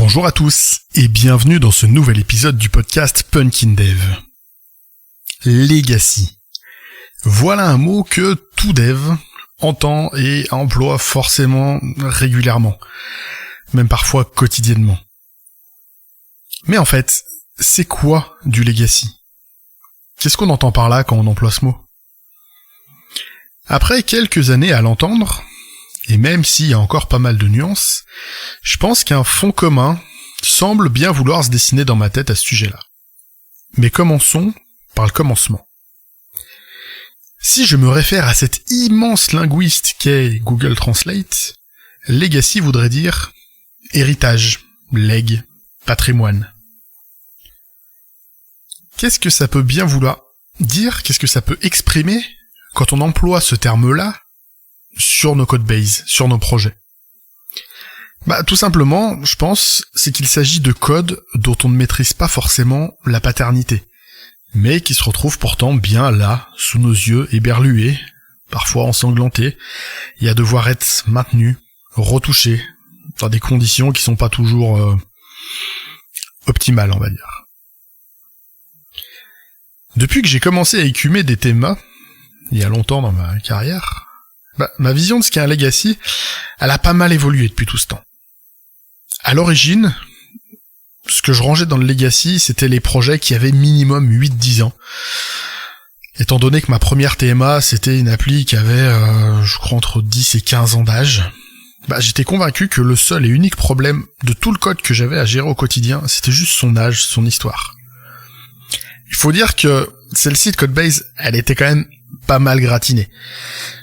Bonjour à tous et bienvenue dans ce nouvel épisode du podcast Punkin Dev. Legacy. Voilà un mot que tout dev entend et emploie forcément régulièrement, même parfois quotidiennement. Mais en fait, c'est quoi du legacy ? Qu'est-ce qu'on entend par là quand on emploie ce mot ? Après quelques années à l'entendre, et même s'il y a encore pas mal de nuances, je pense qu'un fond commun semble bien vouloir se dessiner dans ma tête à ce sujet-là. Mais commençons par le commencement. Si je me réfère à cet immense linguiste qu'est Google Translate, legacy voudrait dire héritage, legs, patrimoine. Qu'est-ce que ça peut bien vouloir dire ? Qu'est-ce que ça peut exprimer quand on emploie ce terme-là sur nos codebases, sur nos projets ? Tout simplement, je pense, c'est qu'il s'agit de code dont on ne maîtrise pas forcément la paternité, mais qui se retrouve pourtant bien là, sous nos yeux, éberlués, parfois ensanglantés, et à devoir être maintenu, retouché, dans des conditions qui sont pas toujours optimales, on va dire. Depuis que j'ai commencé à écumer des thémas, il y a longtemps dans ma carrière, ma vision de ce qu'est un legacy, elle a pas mal évolué depuis tout ce temps. À l'origine, ce que je rangeais dans le legacy, c'était les projets qui avaient minimum 8-10 ans. Étant donné que ma première TMA, c'était une appli qui avait, je crois, entre 10 et 15 ans d'âge, j'étais convaincu que le seul et unique problème de tout le code que j'avais à gérer au quotidien, c'était juste son âge, son histoire. Il faut dire que celle-ci de Codebase, elle était quand même pas mal gratinée.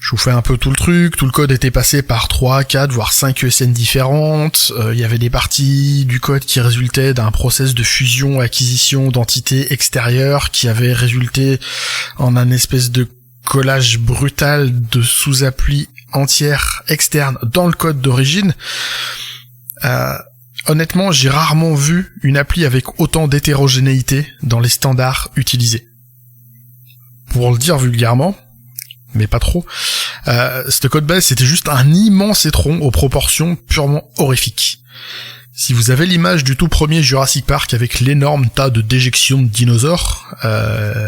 Je vous fais un peu tout le truc, tout le code était passé par 3, 4, voire 5 ESN différentes, il y avait des parties du code qui résultaient d'un process de fusion-acquisition d'entités extérieures qui avait résulté en un espèce de collage brutal de sous-applis entières externes dans le code d'origine. Honnêtement, j'ai rarement vu une appli avec autant d'hétérogénéité dans les standards utilisés. Pour le dire vulgairement, mais pas trop, ce codebase c'était juste un immense étron aux proportions purement horrifiques. Si vous avez l'image du tout premier Jurassic Park avec l'énorme tas de déjections de dinosaures,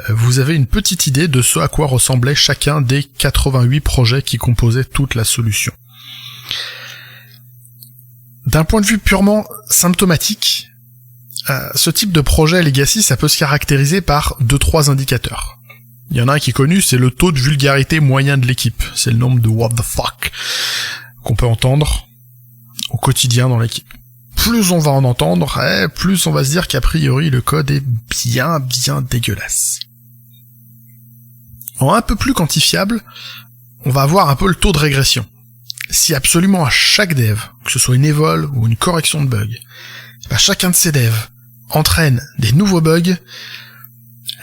vous avez une petite idée de ce à quoi ressemblait chacun des 88 projets qui composaient toute la solution. D'un point de vue purement symptomatique, ce type de projet legacy, ça peut se caractériser par 2-3 indicateurs. Il y en a un qui est connu, c'est le taux de vulgarité moyen de l'équipe. C'est le nombre de what the fuck qu'on peut entendre au quotidien dans l'équipe. Plus on va en entendre, plus on va se dire qu'a priori le code est bien dégueulasse. En un peu plus quantifiable, on va avoir un peu le taux de régression. Si absolument à chaque dev, que ce soit une évol ou une correction de bug, chacun de ces devs entraîne des nouveaux bugs,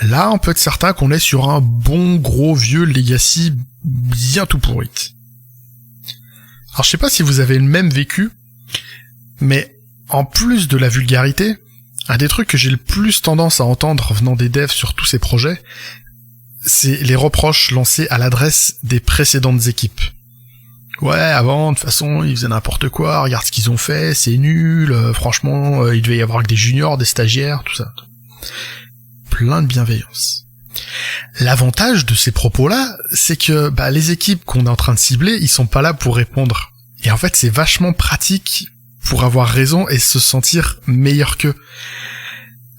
là, on peut être certain qu'on est sur un bon gros vieux legacy bien tout pourri. Alors, je sais pas si vous avez le même vécu, mais en plus de la vulgarité, un des trucs que j'ai le plus tendance à entendre venant des devs sur tous ces projets, c'est les reproches lancés à l'adresse des précédentes équipes. Ouais, avant, de toute façon, ils faisaient n'importe quoi, regarde ce qu'ils ont fait, c'est nul, franchement, il devait y avoir que des juniors, des stagiaires, tout ça. Plein de bienveillance. L'avantage de ces propos-là, c'est que les équipes qu'on est en train de cibler, ils sont pas là pour répondre. Et en fait, c'est vachement pratique pour avoir raison et se sentir meilleur qu'eux.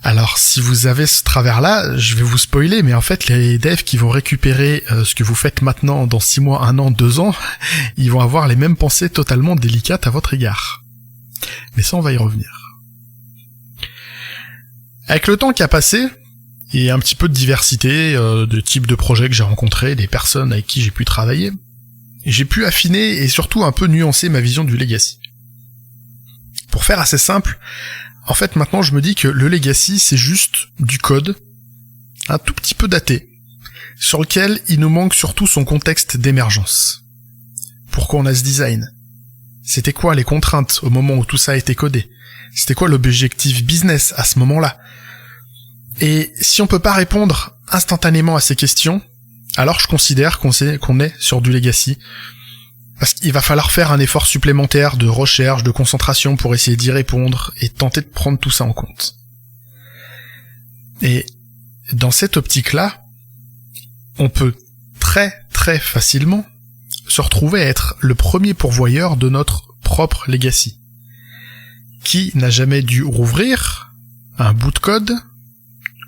Alors, si vous avez ce travers-là, je vais vous spoiler, mais en fait, les devs qui vont récupérer ce que vous faites maintenant dans 6 mois, 1 an, 2 ans, ils vont avoir les mêmes pensées totalement délicates à votre égard. Mais ça, on va y revenir. Avec le temps qui a passé, et un petit peu de diversité de types de projets que j'ai rencontrés, des personnes avec qui j'ai pu travailler, j'ai pu affiner et surtout un peu nuancer ma vision du legacy. Pour faire assez simple, en fait maintenant je me dis que le legacy c'est juste du code, un tout petit peu daté, sur lequel il nous manque surtout son contexte d'émergence. Pourquoi on a ce design ? C'était quoi les contraintes au moment où tout ça a été codé ? C'était quoi l'objectif business à ce moment-là ? Et si on peut pas répondre instantanément à ces questions, alors je considère qu'on est sur du legacy. Parce qu'il va falloir faire un effort supplémentaire de recherche, de concentration pour essayer d'y répondre et tenter de prendre tout ça en compte. Et dans cette optique-là, on peut très très facilement se retrouver à être le premier pourvoyeur de notre propre legacy. Qui n'a jamais dû rouvrir un bout de code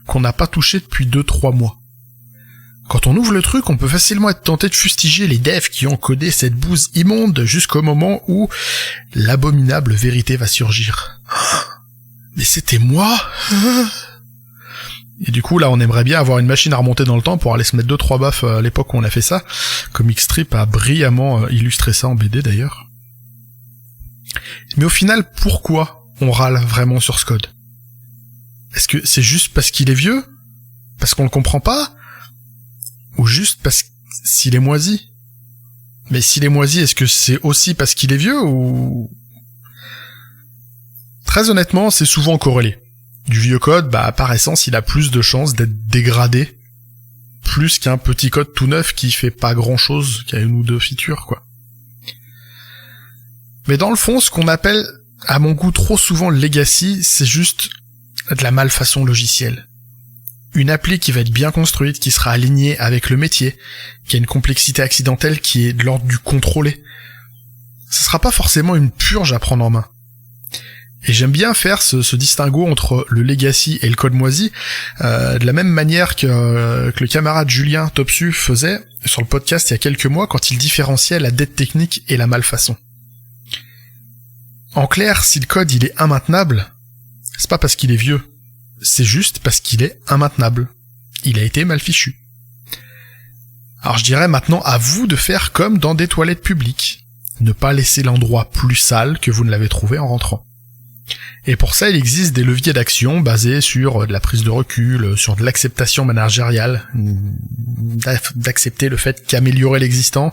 qu'on n'a pas touché depuis 2-3 mois? Quand on ouvre le truc, on peut facilement être tenté de fustiger les devs qui ont codé cette bouse immonde jusqu'au moment où l'abominable vérité va surgir. Mais c'était moi? Et du coup, là, on aimerait bien avoir une machine à remonter dans le temps pour aller se mettre 2-3 baffes à l'époque où on a fait ça. Comic Strip a brillamment illustré ça en BD d'ailleurs. Mais au final, pourquoi on râle vraiment sur ce code? Est-ce que c'est juste parce qu'il est vieux? Parce qu'on le comprend pas? Ou juste parce qu'il est moisi? Mais s'il est moisi, est-ce que c'est aussi parce qu'il est vieux ou... Très honnêtement, c'est souvent corrélé. Du vieux code, par essence, il a plus de chances d'être dégradé, plus qu'un petit code tout neuf qui fait pas grand chose, qui a une ou deux features, quoi. Mais dans le fond, ce qu'on appelle, à mon goût, trop souvent legacy, c'est juste de la malfaçon logicielle. Une appli qui va être bien construite, qui sera alignée avec le métier, qui a une complexité accidentelle qui est de l'ordre du contrôlé. Ce sera pas forcément une purge à prendre en main. Et j'aime bien faire ce distinguo entre le legacy et le code moisi, de la même manière que le camarade Julien Topsu faisait sur le podcast il y a quelques mois quand il différenciait la dette technique et la malfaçon. En clair, si le code il est immaintenable, c'est pas parce qu'il est vieux, c'est juste parce qu'il est immaintenable. Il a été mal fichu. Alors je dirais maintenant à vous de faire comme dans des toilettes publiques. Ne pas laisser l'endroit plus sale que vous ne l'avez trouvé en rentrant. Et pour ça, il existe des leviers d'action basés sur de la prise de recul, sur de l'acceptation managériale, d'accepter le fait qu'améliorer l'existant,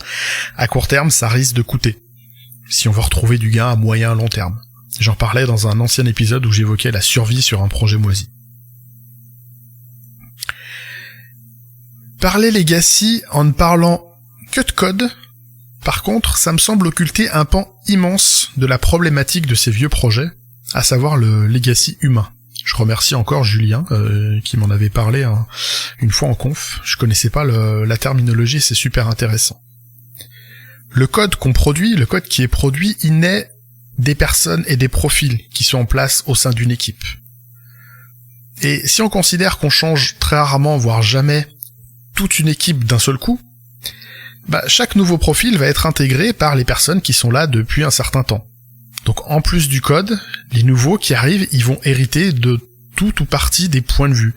à court terme, ça risque de coûter, si on veut retrouver du gain à moyen long terme. J'en parlais dans un ancien épisode où j'évoquais la survie sur un projet moisi. Parler legacy en ne parlant que de code, par contre, ça me semble occulter un pan immense de la problématique de ces vieux projets, à savoir le legacy humain. Je remercie encore Julien, qui m'en avait parlé une fois en conf. Je connaissais pas la terminologie, c'est super intéressant. Le code qu'on produit, le code qui est produit, il naît des personnes et des profils qui sont en place au sein d'une équipe. Et si on considère qu'on change très rarement, voire jamais, toute une équipe d'un seul coup, chaque nouveau profil va être intégré par les personnes qui sont là depuis un certain temps. Donc en plus du code, les nouveaux qui arrivent, ils vont hériter de tout ou partie des points de vue,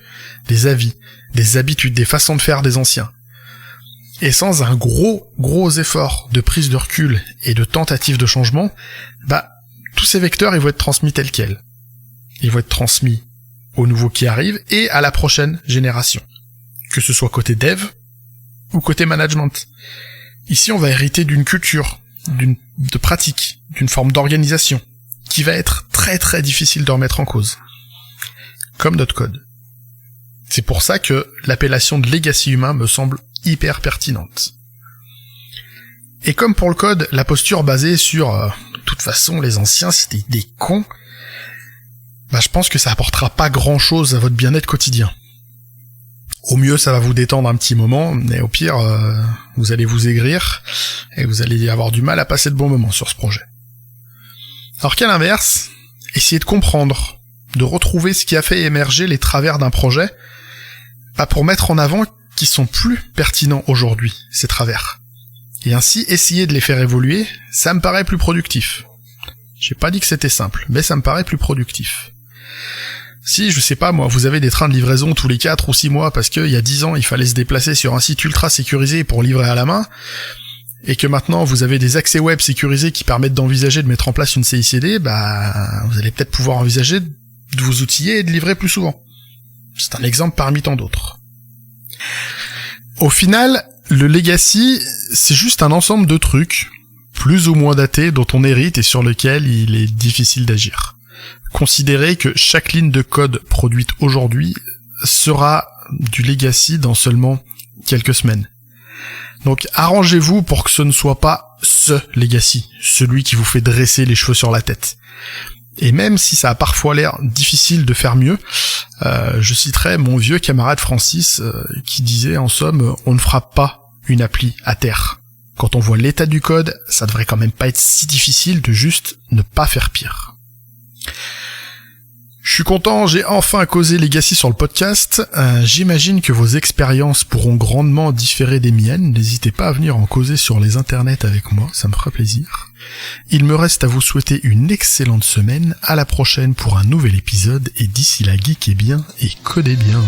des avis, des habitudes, des façons de faire des anciens. Et sans un gros effort de prise de recul et de tentative de changement, tous ces vecteurs ils vont être transmis tels quels. Ils vont être transmis aux nouveaux qui arrivent et à la prochaine génération. Que ce soit côté dev ou côté management. Ici on va hériter d'une culture, de pratique, d'une forme d'organisation, qui va être très très difficile de remettre en cause. Comme notre code. C'est pour ça que l'appellation de legacy humain me semble hyper pertinente. Et comme pour le code, la posture basée sur de toute façon les anciens c'était des cons, je pense que ça apportera pas grand chose à votre bien-être quotidien. Au mieux ça va vous détendre un petit moment, mais au pire vous allez vous aigrir et vous allez avoir du mal à passer de bons moments sur ce projet. Alors qu'à l'inverse, essayez de comprendre, de retrouver ce qui a fait émerger les travers d'un projet, pour mettre en avant qui sont plus pertinents aujourd'hui, ces travers. Et ainsi, essayer de les faire évoluer, ça me paraît plus productif. J'ai pas dit que c'était simple, mais ça me paraît plus productif. Si, je sais pas moi, vous avez des trains de livraison tous les 4 ou 6 mois parce qu'il y a 10 ans, il fallait se déplacer sur un site ultra sécurisé pour livrer à la main, et que maintenant vous avez des accès web sécurisés qui permettent d'envisager de mettre en place une CICD, vous allez peut-être pouvoir envisager de vous outiller et de livrer plus souvent. C'est un exemple parmi tant d'autres. Au final, le legacy, c'est juste un ensemble de trucs, plus ou moins datés, dont on hérite et sur lesquels il est difficile d'agir. Considérez que chaque ligne de code produite aujourd'hui sera du legacy dans seulement quelques semaines. Donc arrangez-vous pour que ce ne soit pas ce legacy, celui qui vous fait dresser les cheveux sur la tête. Et même si ça a parfois l'air difficile de faire mieux, je citerai mon vieux camarade Francis qui disait en somme « on ne fera pas une appli à terre ». Quand on voit l'état du code, ça devrait quand même pas être si difficile de juste ne pas faire pire. Je suis content, j'ai enfin causé Legacy sur le podcast. J'imagine que vos expériences pourront grandement différer des miennes. N'hésitez pas à venir en causer sur les internets avec moi, ça me fera plaisir. Il me reste à vous souhaiter une excellente semaine. À la prochaine pour un nouvel épisode. Et d'ici là, geekez bien et codez bien.